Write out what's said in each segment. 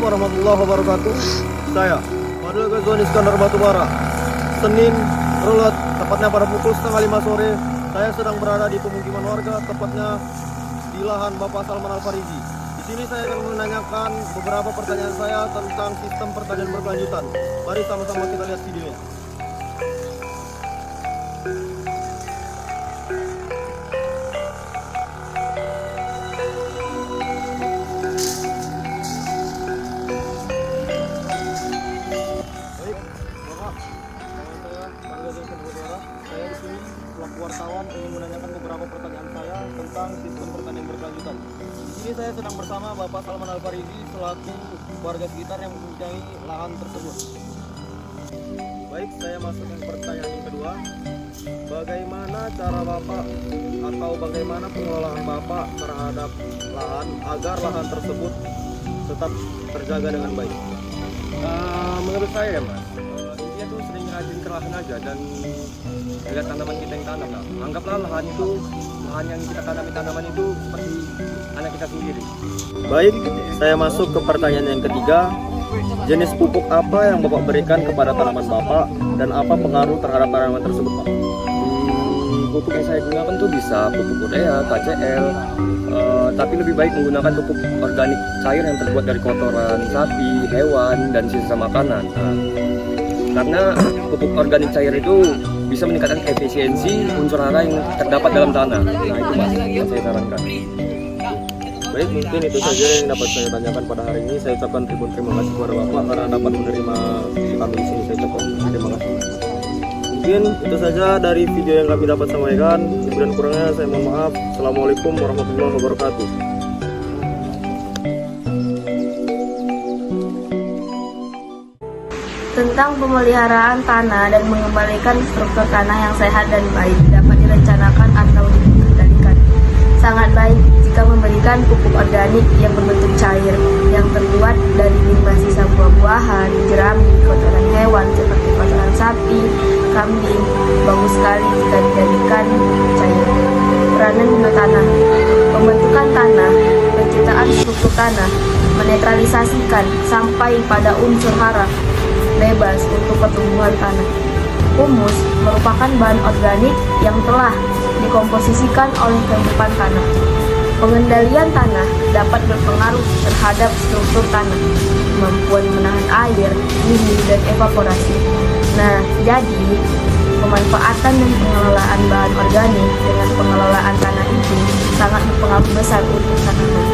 warahmatullahi wabarakatuh. Saya Fadil Ghazwan Iskandar Batubara. Senin Relet, tepatnya pada pukul setengah 5 sore, saya sedang berada di pemukiman warga, tepatnya di lahan Bapak Salman Al-Farizi. Di sini saya akan menanyakan beberapa pertanyaan saya tentang sistem pertanian berkelanjutan. Mari sama-sama kita lihat videonya. Saya di sini selaku wartawan ingin menanyakan beberapa pertanyaan saya tentang sistem pertanian berkelanjutan. Di sini saya sedang bersama Bapak Salman Al-Farizi selaku warga sekitar yang mempunyai lahan tersebut. Baik, saya masuk ke pertanyaan yang kedua. Bagaimana cara Bapak atau bagaimana pengelolaan Bapak terhadap lahan agar lahan tersebut tetap terjaga dengan baik? Menurut saya Mas, dia tuh sering rajin ke lahan aja dan lihat tanaman kita yang tanam lah. Anggaplah lahan yang kita tanami tanaman itu seperti anak kita sendiri. Baik, saya masuk ke pertanyaan yang ketiga. Jenis pupuk apa yang Bapak berikan kepada tanaman Bapak dan apa pengaruh terhadap tanaman tersebut, Pak? Pupuk yang saya gunakan tuh bisa pupuk urea, KCL, tapi lebih baik menggunakan pupuk organik cair yang terbuat dari kotoran sapi, hewan, dan sisa makanan. Karena pupuk organik cair itu bisa meningkatkan efisiensi unsur hara yang terdapat dalam tanah. Nah itu Mas yang saya sarankan. Baik, mungkin itu saja yang dapat saya tanyakan pada hari ini. Saya ucapkan terima kasih kepada Bapak karena dapat menerima kami di sini. Saya ucapkan terima kasih. Mungkin itu saja dari video yang kami dapat sampaikan. Lebih dan kurangnya saya mohon maaf. Assalamualaikum warahmatullahi wabarakatuh. Tentang pemeliharaan tanah dan mengembalikan struktur tanah yang sehat dan baik dapat direncanakan atau dikendalikan. Sangat baik jika memberikan pupuk organik yang berbentuk cair yang terbuat dari limbah sisa buah-buahan, jerami, kotoran hewan seperti kotoran sapi, kambing. Bagus sekali jika dijadikan cair. Peranan biotanah, pembentukan tanah, penciptaan struktur tanah, menetralisasikan sampai pada unsur hara bebas untuk pertumbuhan tanah. Humus merupakan bahan organik yang telah dikomposisikan oleh kehidupan tanah. Pengendalian tanah dapat berpengaruh terhadap struktur tanah, kemampuan menahan air, dingin, dan evaporasi. Nah, jadi pemanfaatan dan pengelolaan bahan organik dengan pengelolaan tanah itu sangat berpengaruh besar untuk tanaman.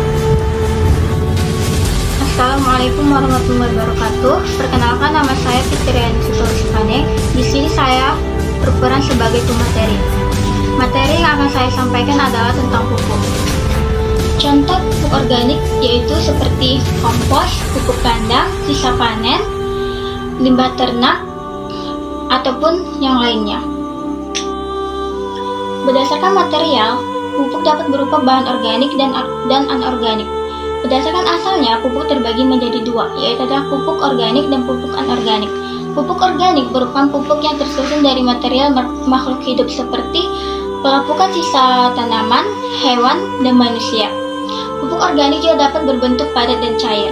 Assalamualaikum warahmatullahi wabarakatuh. Perkenalkan, nama saya Fitriani Sutorisukane. Di sini saya berperan sebagai pemateri. Materi yang akan saya sampaikan adalah tentang pupuk. Contoh pupuk organik yaitu seperti kompos, pupuk kandang, sisa panen, limbah ternak, ataupun yang lainnya. Berdasarkan material, pupuk dapat berupa bahan organik dan anorganik. Berdasarkan asalnya, pupuk terbagi menjadi dua, yaitu adalah pupuk organik dan pupuk anorganik. Pupuk organik merupakan pupuk yang tersusun dari material makhluk hidup seperti pelapukan sisa tanaman, hewan, dan manusia. Pupuk organik juga dapat berbentuk padat dan cair.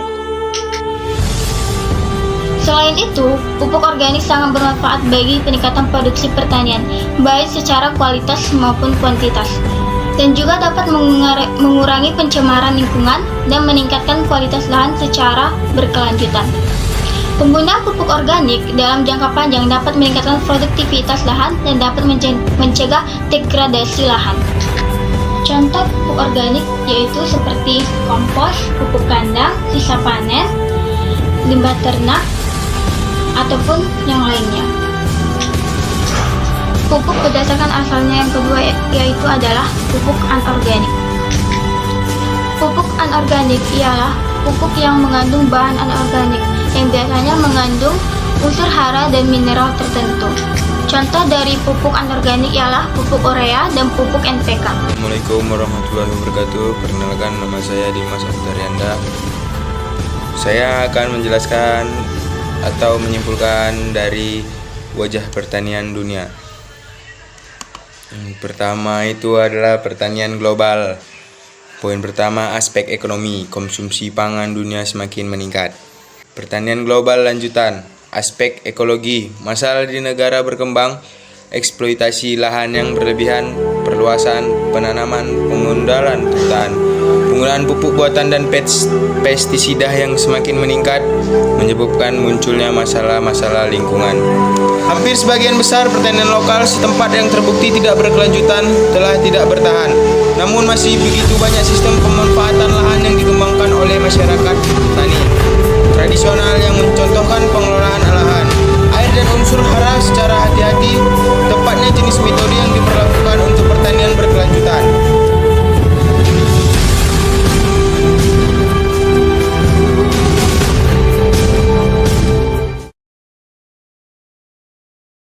Selain itu, pupuk organik sangat bermanfaat bagi peningkatan produksi pertanian, baik secara kualitas maupun kuantitas, dan juga dapat mengurangi pencemaran lingkungan dan meningkatkan kualitas lahan secara berkelanjutan. Penggunaan pupuk organik dalam jangka panjang dapat meningkatkan produktivitas lahan dan dapat mencegah degradasi lahan. Contoh pupuk organik yaitu seperti kompos, pupuk kandang, sisa panen, limbah ternak, ataupun yang lainnya. Pupuk berdasarkan asalnya yang kedua yaitu adalah pupuk anorganik. Pupuk anorganik ialah pupuk yang mengandung bahan anorganik yang biasanya mengandung unsur hara dan mineral tertentu. Contoh dari pupuk anorganik ialah pupuk urea dan pupuk NPK. Assalamualaikum warahmatullahi wabarakatuh. Perkenalkan, nama saya Dimas Abdarianda. Saya akan menjelaskan atau menyimpulkan dari wajah pertanian dunia. Pertama itu adalah pertanian global. Poin pertama, aspek ekonomi. Konsumsi pangan dunia semakin meningkat. Pertanian global lanjutan. Aspek ekologi. Masalah di negara berkembang, eksploitasi lahan yang berlebihan, perluasan penanaman, pengundalan hutan, penggunaan pupuk buatan dan pestisida yang semakin meningkat menyebabkan munculnya masalah-masalah lingkungan. Hampir sebagian besar pertanian lokal setempat yang terbukti tidak berkelanjutan telah tidak bertahan. Namun masih begitu banyak sistem pemanfaatan lahan yang dikembangkan oleh masyarakat tani tradisional yang mencontohkan